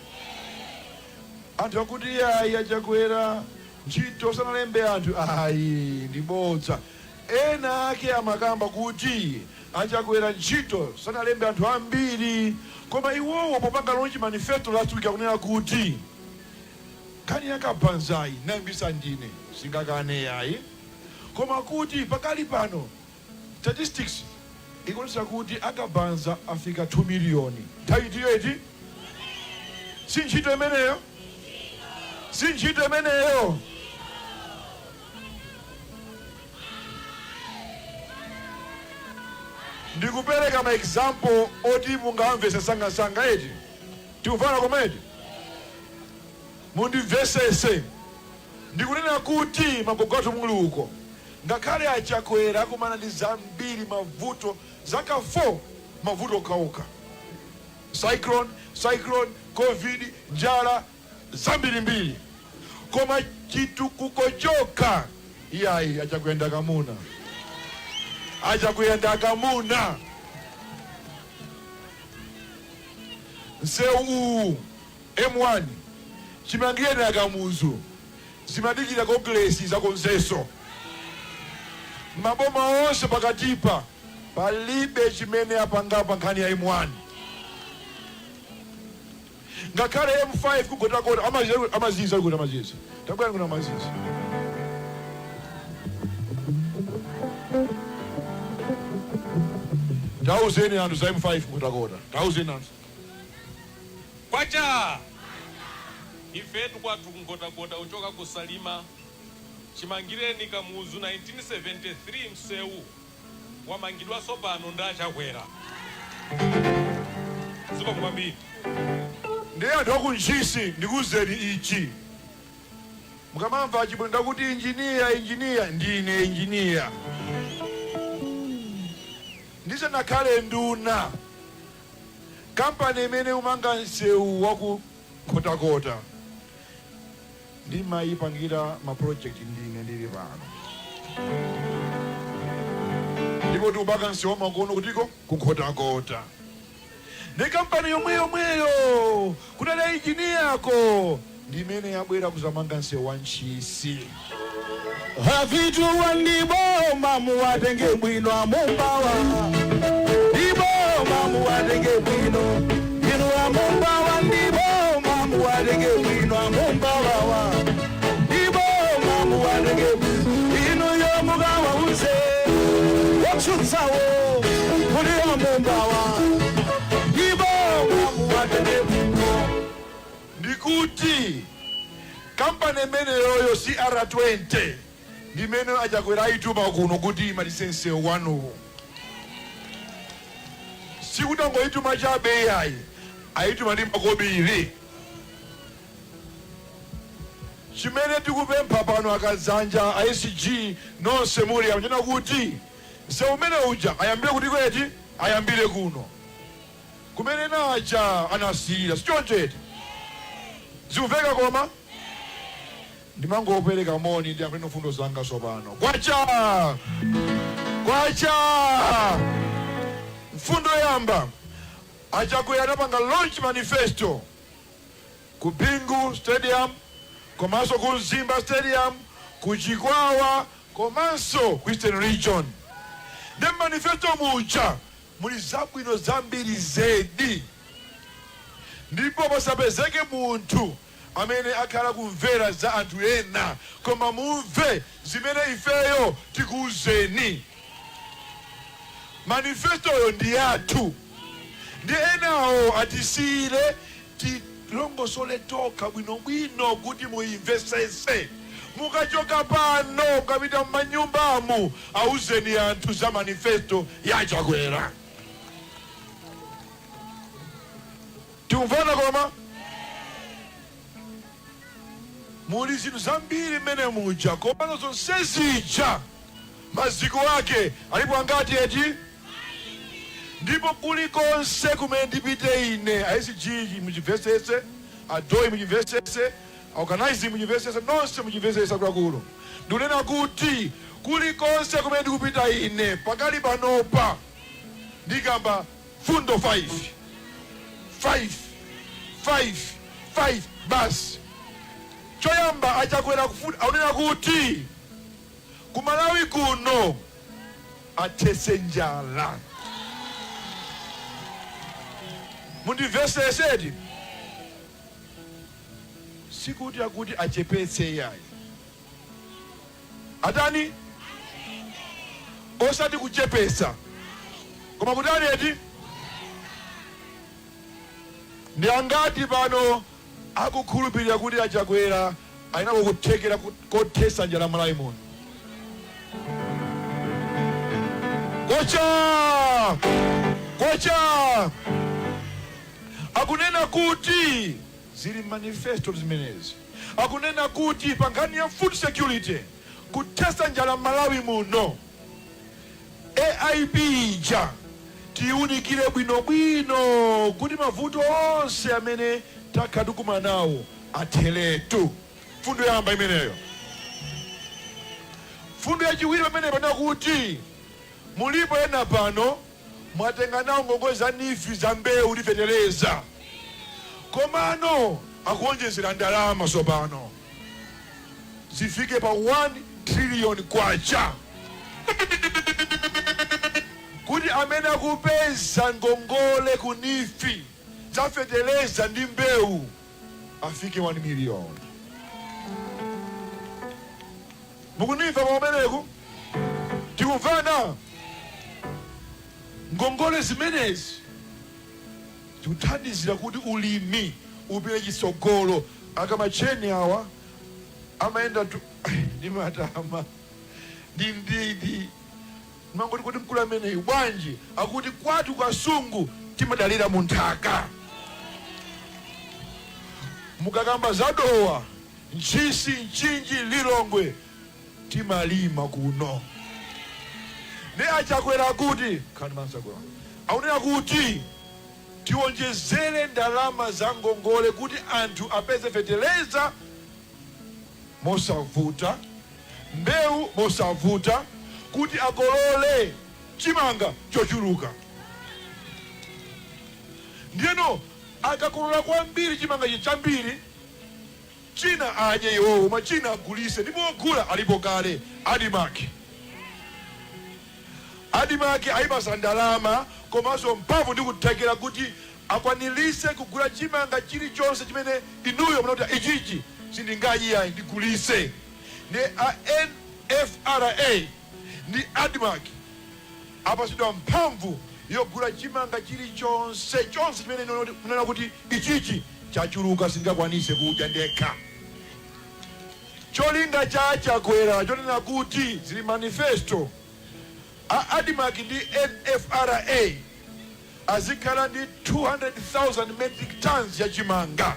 Anthu akuti ayi achakwera ntchito sanalembe anthu, ayi ndibodza. Ena ake amakamba kuti achakwera ntchito sanalembe anthu ambiri, koma iwowo popanga launch manifesto last week akunena kuti kani yakabanzayi nayambisa ndine singakane yayi, koma kuti pakali pano statistics ikuonesa kuti akabanza afika 2 miliyoni. Nthawi iti si ntchito imeneyo? Si ntchito imeneyo? Ndikupereka ma example oti mungamvese sanga eti. Tikufana komedi? Mundimvesese. Ndikunena kuti magogoto muluko ngakhale achakwera kumana ndi zambiri mavuto zaka 4 mavuto kauka. Cyclone, COVID, njala zambiri mbiri. Koma chitukuko choka iyayi achakwenda kamuna. Achakwenda kamuna. Nseu M1 chimangire akamuzu zimadikira kongresi za konseso. Maboma onse pakatipa palibe chimene apangapa nkhani ya M1. Ngakhale M5 kugota kota amaziza kuti amaziza. Tabwera kuna amaziza. Tauzeni anthu za M5 kugota kota. Tauzeni anthu. Kwacha ifetu kwathu kungotakota uchoka kusalima chimangireni kamuzu 1973 msewu wamangidwa sopano ndachakwera ziko kwambiri. Ndiye anthu aku Ntchisi ndikuzeni ichi mukamamva achibwenda kuti injiniya ndine injiniya ndisanakhale nduna. Kampani imene umanga nsewu waku Kotakota ndimayipangira ma project ndili pano. Ndipo tiupanga nsewu makono kutiko ku Kotakota. Ndi kampani yomweyo kunale injiniya yako ndimene yabwera kuzamanga nsewu wa Ntchisi. Havitu wandiboma muwatenge bwino amumbawa. Ndiboma muwatenge bwino. Inu amumbawa ndiboma muwatenge bwino amumbawa. Ndiboma muwatenge bwino. Inu yomugawa uze. Wachutsawo kuli amumbawa. Ndiboma muwatenge bwino. Ndikuti kampani imene yoyo CR20 ndimene achakwera ayituma kuno kuti malisense wanu. Sikutangoyituma chabe yayi, ayituma ndi makobiri. Chimene tikupempha pano akazanja ICG nonse muri amachena kuti nsewu umene uja ayambire kuti kweti ayambire kuno. Kumene nacha anasiyira sichoncheti. Zimveka koma? Ndimangopereka moni ndi amene mfundo zanga sopano. Kwacha! Mfundo yamba achakwera anapanga launch manifesto ku Bingu Stadium, komanso ku Zimba Stadium, ku Chikwawa, komanso ku Eastern Region. Ndi manifesto mucha muli zabwino zambiri zedi. Ndipo pasapezeke munthu amene akhala kumvera za anthu ena, koma mumve zimene ifeyo tikuuzeni. Manifesto yo ndi yathu. Ndi enawo atisiyire tilongosole toka bwinobwino kuti muimvesese. Mukachoka pano mukapita m'manyumbamu auzeni anthu za manifesto yachakwera. Tikumvana koma? Muli zinthu zambiri mmene muja koma zonsezija maziko ake alipo angati eti? ndipo kulikonse kumene ndipite ine aisijiki muchimvesese, adoi muchimvesese, organizing muchimvesese, nonse muchimvesese akuluakulu. Ndikunena kuti kulikonse kumene ndikupita ine pakali panopa ndikamba fundo 5 basi. Choyamba achakwera kufuna aunena kuti kumalawi kuno athese njala. Mundimvesesedi sikuti akuti achepetse yayi. Atani? Osati kuchepesa. Koma kutani eti? Ndi angati pano akukhulupirira kuti achakwera ayina kukuthekera kothesa njala malawi muno. Kocha akunena kuti zili manifesto zimenezi. Akunena kuti pangani ya food security kuthesa njala malawi muno AIB ija tiunikire bwinobwino kuti mavuto onse amene takhatukuma nawo atheletu. Fundo yamba imeneyo. Fundo yachiwiri pamene pana kuti mulipo ena pano mwatenga nawo ngongole za nifi za mbewu tifeteleza. Komano akuonjezera ndalama sopano zifike pa 1 trillion kwacha. Kuti amene akupeza ngongole kunifi zafeteleza ndi mbewu afike 1 million. Mukunifa pameneku tikuvana ngongole zimenezi tikuthandizira kuti ulimi upite chitsogolo. Akamacheni awa amaenda ndi matama ndi mangoti kuti mkulu ameneyi bwanji akuti kwatu kwasungu timadalira munthaka. Mukakamba zadowa Ntchisi, Nchinji, Lilongwe timalima kuno. Ne achakwera kuti khani mansakula aunena kuti tionjezere ndalama za ngongole kuti anthu apeze feteleza mosavuta, mbewu mosavuta, kuti akolole chimanga chochuluka. Ndiyeno akakolola kwambiri chimanga chambiri China aje iwo machina agulise ndipo ogula alipo kale adimaki ayipasa ndalama komanso mphamvu ndi kuthekera kuti akwanilise kugula chimanga chilichonse chimene inuyo munoti ichichi sindingayiyayi ndigulise. Ne a NFRA ndi adimaki apasidwa mphamvu yogula chimanga chilichonse chimene munena kuti ichichi chachuluka singakwanise kudya ndekha. Cholinga chachakwera chonena kuti zili manifesto adimaki ndi NFRA azikhala ndi 200,000 metric tons ya chimanga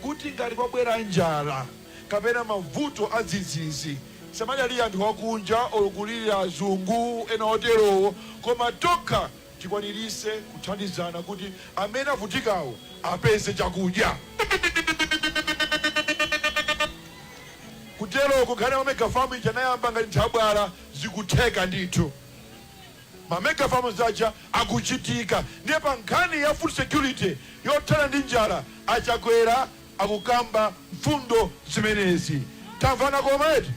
kuti ngati kwabwera njala kapena mavuto adzidzidzi samadali anthu wakunja olokulira azungu ena oterowo, koma tokha tikwanirise kuthandizana kuti amene avutikawo apeze chakudya. Kutero kukhale mamega farm chanayamba ngati nthabwala zikutheka ndithu. Mamega farm zacha akuchitika. Ndiye pa nkhani ya food security yothana ndi njala achakwera akukamba mfundo zimenezi. Tamvana komedi?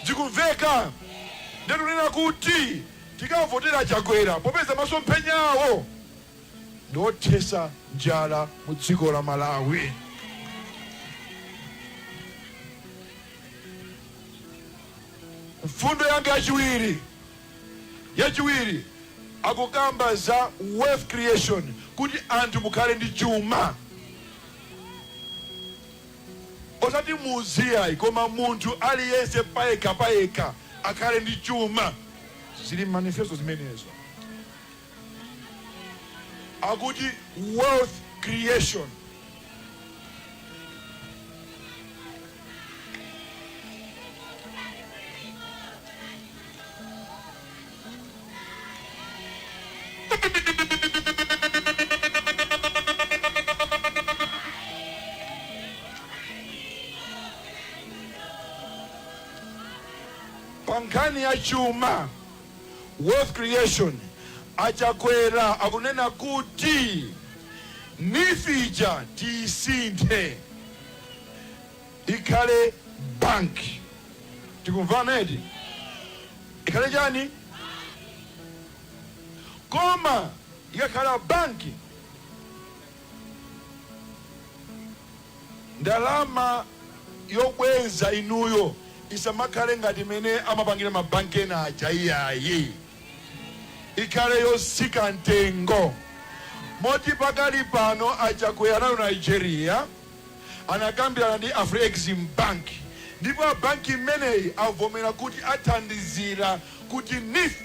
Zikumveka? Ndiye tunena kuti tikavotera achakwera popeza masomphenyawo ndothesa njala mu dziko la Malawi. Mfundo yanga yachiwiri akukamba za wealth creation kuti anthu mukhale ndi chuma. Osati muziyayi koma munthu aliyense payekha akhale ndi chuma. Zili manifesto zimenezo akuti wealth creation. Pankani ya chuma wealth creation achakwera akunena kuti nifija tisinthe ikhale bank. Tikumvana eti ikhale chani koma ikakhala banki ndalama yobweza inuyo isamakhale ngati mene amapangira mabanki ena aja iyayi, ikhale yosika ntengo. Moti pakali pano achakwera nayo Nigeria anakambirana ndi Afrexim Bank, ndipo banki imeneyi avomera kuti athandizira kuti NIF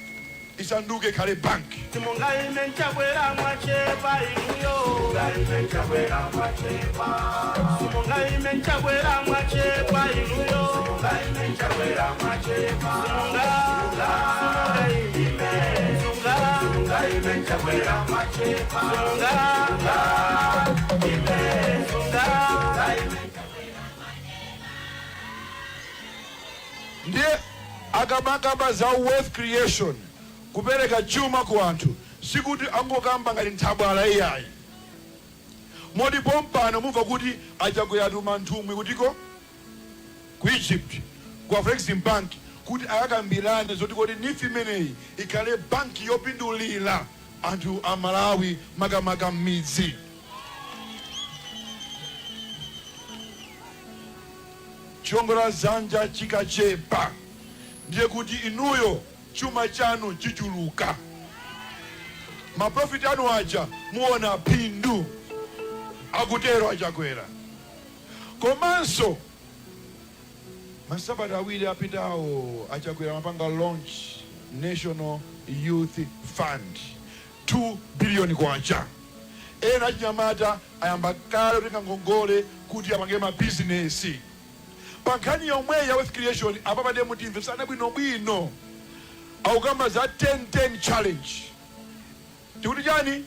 isanduke khale banki. Simungaime nchakwera mwachepa inuyo. Simungaime nchakwera mwachepa. Simungaime nchakwera mwachepa inuyo. Simungaime nchakwera mwachepa. Simungaime nchakwera mwachepa. Ndiye akabakaba za wealth creation kupereka chuma ku anthu sikuti angokamba ngati nthabwala iyayi. Modi pompano mumva kuti achakwera nthumwi kutiko ku Egypt ku Afrexim Bank kuti akakambirane zoti kuti NIF imeneyi ikhale banki yopindulira anthu a Malawi makamaka m'midzi. Chiongola zanja chikachepa ndiye kuti inuyo chuma chanu chichuluka, maprofiti anu aja muona phindu, akutero achakwera. Komanso masabata awiri apitawo achakwera mapanga launch National Youth Fund 2 billion kwacha. Ena achinyamata ayamba kale kutenga ngongole kuti apange ma business. Pankani yomwe ya wealth creation apapa ndi mutimve sana bwino aukamba za 10-10 challenge. Tikuti chani?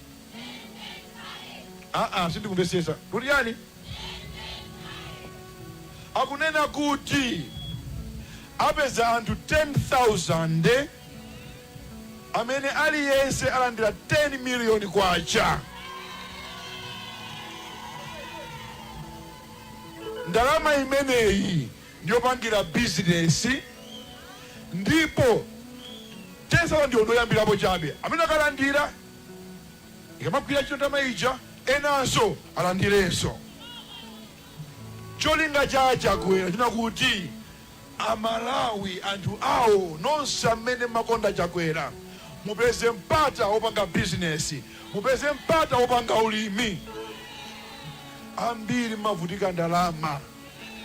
Sindikumvesesa. Tikuti chani? Akunena kuti apeza anthu 10,000 amene aliyense alandira 10 million kwacha. Ndalama imeneyi ndiyopangira business, ndipo 10,000 ndiyo ndoyambirapo chabe. Amene akalandira ikamagwira ntchito ndalama ija enanso alandirenso. Cholinga cha achakwera china kuti Amalawi anthu awo nonse amene makonda achakwera mupeze mpata wopanga business, mupeze mpata wopanga ulimi. Ambiri mavutika ndalama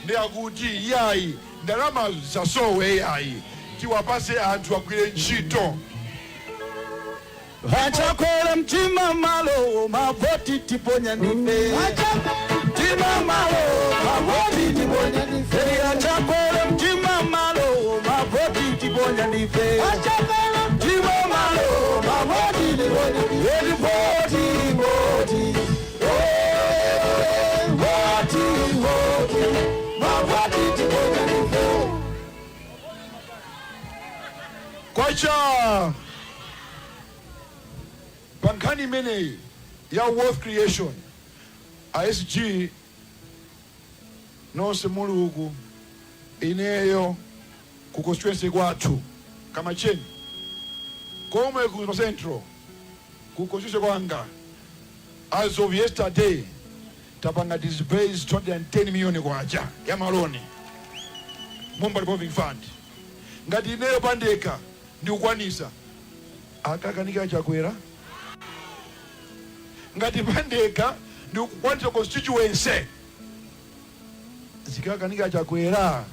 ndi akuti yayi ndalama zasowe yayi tiwapase anthu agwire ntchito. Achakwera mtima malo mavoti tiponya ndife. Mtima malo mavoti tiponya ndife. Achakwera mtima malo mavoti tiponya ndife. Achakwera mtima malo mavoti tiponya ndife. Voti kwacha. Pankani imeneyi ya wealth creation ISG nonse muli uku ineyo ku constituency kwathu kama cheni komwe ku Central ku constituency kwanga as of yesterday tapanga disbursed 210 million kwacha ya maloni Mumba revolving fund. Ngati ineyo pandeka ndikukwanisa akakanika achakwera. Ngati pandeka ndikukwanisa constituency zikakanika achakwera.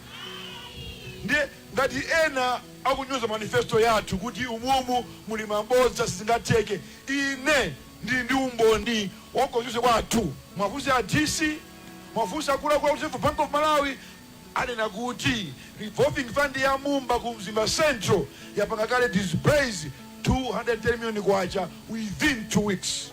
Ndiye ngati ena akunyoza manifesto yathu kuti umumu muli mabodza sizingateke, ine ndi umboni wakonzese kwathu mwafusa Ntchisi, mwafusa kula Bank of Malawi anena kuti revolving fund ya Mumba ku Mzimba Central yapanga kale disbursed 210 million kwacha within 2 weeks.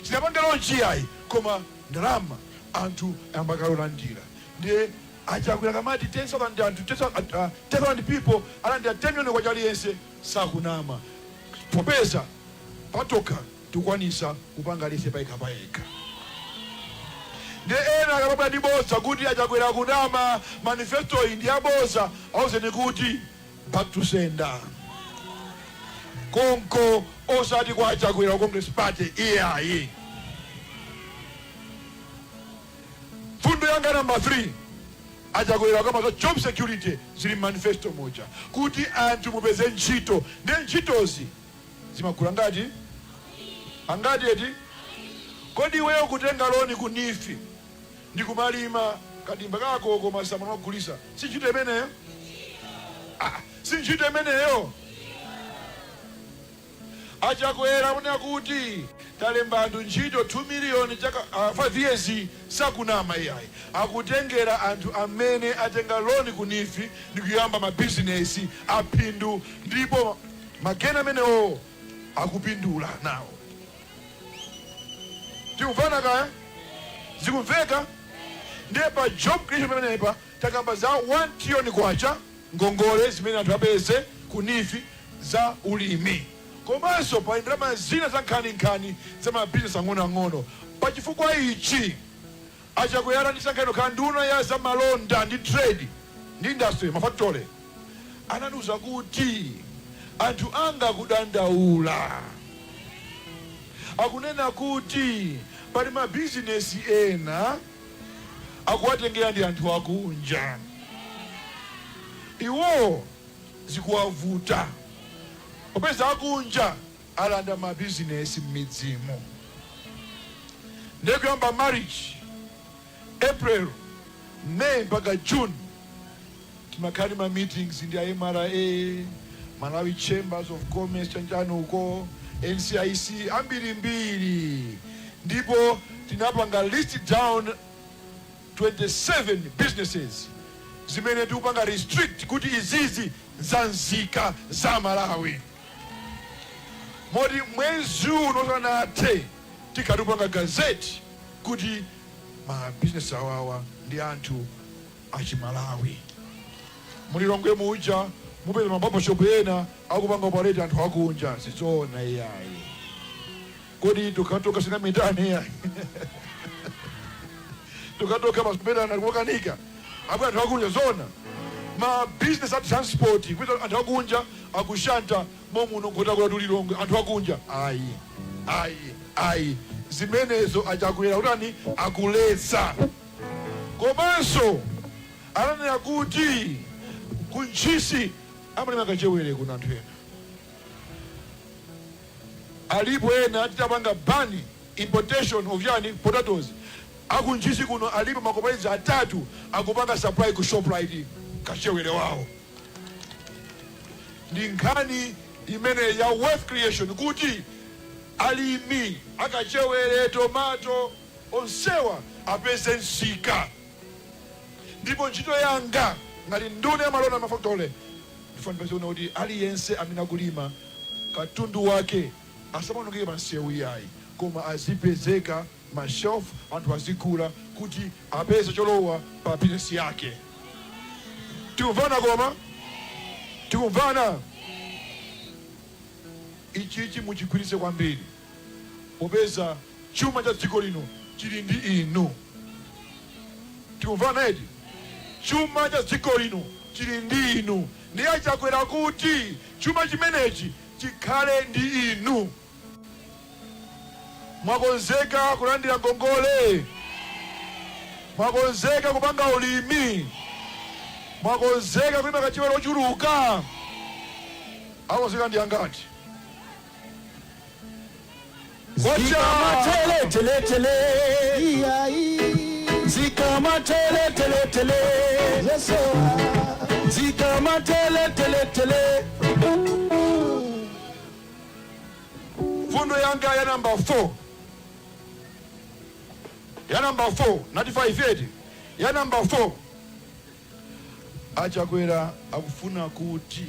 Sinapangelo nchiyai koma ndalama anthu ambakalona ndira ndiye achakwera kamati 10,000 people alandira 10 million kwacha aliyense sakunama popeza patoka tukwanisa kupanga lise paika. Ndiye ena akapabwa ndi boza kuti achakwera kunama manifesto iyi ndi aboza awuzeni kuti back to sender. Konko osati kwa achakwera Congress Party iyayi. Fundo yanga number 3 achakwera kama za job security zili manifesto moja kuti anthu mupeze ntchito ndi ntchitozi zimakula ngati angati eti kodi wewe kutenga loni kunifi ndi kumalima kadimba kako koma samana kugulisa si ntchito imeneyo si ntchito imeneyo. Achakwera muna kuti talemba anthu ntchito 2 million chaka 5 years sakunama iyayi akutengera anthu amene atenga loni kunifi ndi kuyamba mabizinesi aphindu ndipo magena amenewo akupindula nawo. Tikumvana kaya? Zikumveka? Ndiye pa job creation pamenepa takamba za 1 trillion kwacha ngongole zimene anthu apeze kunifi za ulimi. Komanso pa ndalama zina za nkhani za mabizinesi ang'onoang'ono. Pachifukwa ichi achakwera ndi sankhano kha nduna ya za malonda ndi trade ndi industry mafactory ananuza kuti anthu anga kudandaula akunena kuti pali mabizinesi ena akuwatengera ndi anthu akunja iwo zikuwavuta popeza akunja alanda mabizinesi m'midzimo. Ndiye kuyamba marriage April, May mpaka June timakhali ma meetings ndi MRA, Malawi Chambers of Commerce chanjano uko, NCIC ambirimbiri. Ndipo tinapanga list down 27 businesses zimene tikupanga restrict kuti izizi zanzika za Malawi. Modi mwezi unosanathe tikatupanga gazeti kuti ma business awawa ndi anthu achimalawi. Mulilongwe muja mupeza mababa shop ena akupanga operate anthu akunja sizoona iyayi. Kodi tukatoka sina mitani iyayi. Tukatoka masipenda na kukanika apo anthu akunja zona. Ma business at transport kwita anthu akunja akushanta momuno ngota kwa tulilongwe anthu akunja ayi zimenezo achakwera utani akulesa. Komanso ananena kuti kunchisi amalima kachewere kuna anthu ena alipo ena titapanga bani importation of yani potatoes akunchisi kuno alipo makompanies 3 akupanga supply ku Shoprite kachewere wao. Ndi nkhani imene ya wealth creation kuti alimi akachewere tomato onsewa apeze nsika. Ndipo ntchito yanga ngati nduna ya malonda mafactory ndifuna kuti aliyense amene akulima katundu wake asamanongeke pansewu iyayi koma azipezeka mashelf anthu azikula kuti apeze cholowa pa business yake. Tikumvana koma? Tikumvana? Ichi muchigwiritse kwambiri popeza chuma cha dziko lino chili ndi inu. Tikumvana eti? Chuma cha dziko lino chili ndi inu. Ndiye achakwera kuti chuma chimenechi chikhale ndi inu. Mwakonzeka kulandira ngongole, mwakonzeka kupanga ulimi, mwakonzeka kulima kachewere ochuluka. Akonzeka ndi angati? Zikama tele tele tele, zikama tele tele tele, zikama tele tele tele. Fundo yanga ya number 4. Ya number 4, not 580. Ya number 4. Achakwera akufuna kuti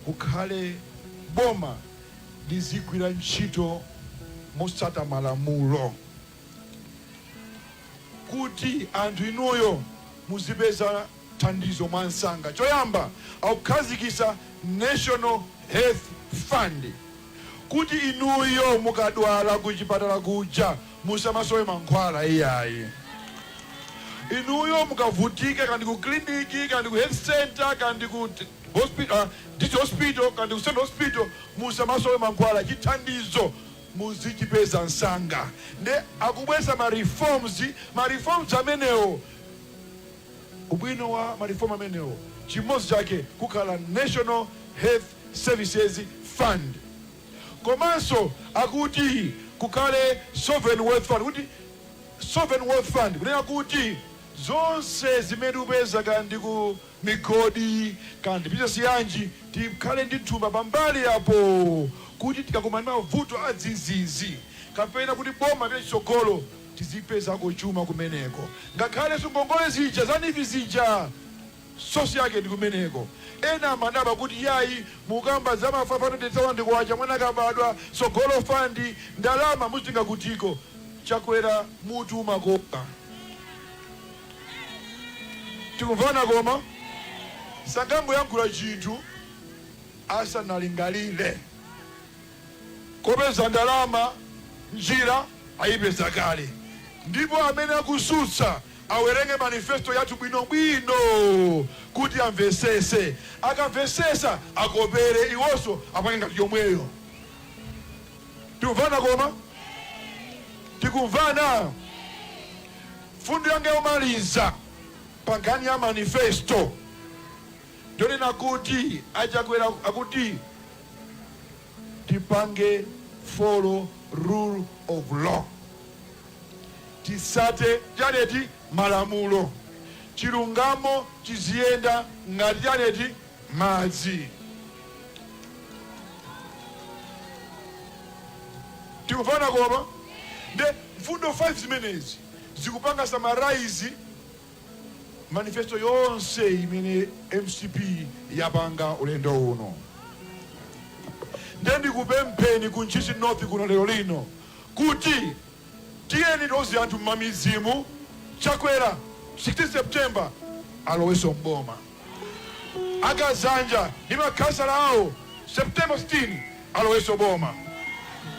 kukhale boma lizigwira ntchito motsata malamulo, kuti anthu inuyo muzipeza thandizo mwansanga. Choyamba akukhazikisa National Health Fund, kuti inuyo mukadwala kuchipatala kuja musamasowe mankhwala iyayi. Inuyo mukavutika kandi ku kliniki kandi ku health center kandi ku hospital kandi ku central hospital musamasowe mankhwala, chithandizo muzichipeza nsanga. Nde akubweza ma reforms amenewo. Ubwino wa ma reform amenewo chimodzi chake kukhala National Health Services Fund. Komanso akuti kukhale Sovereign Wealth Fund, kuti Sovereign Wealth Fund kunena kuti zonse zimene upeza kandi ku migodi kandi business yanji tikhale ndi thumba pambali apo, kuti tikakumana mavuto adzizizi kapena kuti boma pya chitsogolo tizipezako chuma kumeneko. Ngakhale ngongole zija zanifi zija sosi yake ndi kumeneko. Ena amadaba kuti yayi mukamba za mafafano ndetsawa ndikuwacha mwana kabadwa sogolo fandi ndalama muzitinga kutiko. Chakwera mutu makopa. Tikumvana koma? Sangango yankula chinthu asanalingalire. Kopeza ndalama njira ayipeza kale. Ndipo amene akusutsa awerenge manifesto yathu bwinobwino kuti amvesese. Akamvesesa akopere iwonso apange ngati yomweyo. Tikumvana koma? Tikumvana. Fundo yange yomaliza pangani ya manifesto ndonena kuti Achakwera akuti tipange follow rule of law, tisate janeti malamulo, chilungamo chiziyenda ngati janeti madzi. Tikufana koma? Nde mfundo 5 zimenezi zikupanga summarize manifesto yonse imene MCP yapanga ulendo uno. Ndendi kupempheni ku Ntchisi North kuno lero lino kuti tiyeni tozi anthu mamizimu. Chakwera 16 September aloweso mboma. Akazanja ndi makhansala awo September 16 aloweso boma.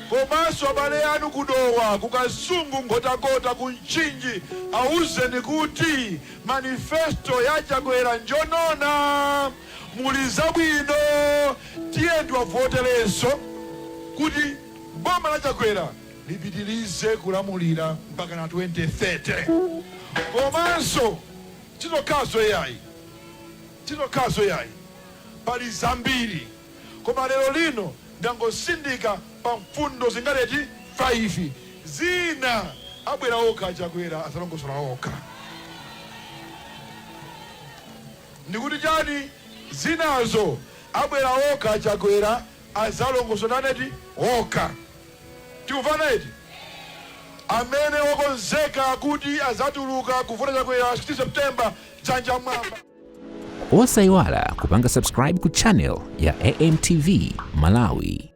Komanso abale anu kudowa kukasungu ngotakota kunchinji auzeni kuti manifesto ya Chakwera njonona muliza bwino. Tiyeni wavotelenso kuti boma la Chakwera lipitilize kulamulira mpaka na 2030. Komanso chitokazo yayi pali zambiri, koma lero lino ndangosindika pa mfundo zingaleti 5 zina abwera okha Chakwera asalongosola okha. Ndikuti chani zinazo abwera okha Chakwera azalongosola neti okha. Tikufana eti amene wakonzeka kuti azatuluka kuvota Chakwera 16 September dzanja mwamba. Osayiwala kupanga subscribe ku channel ya AMTV Malawi.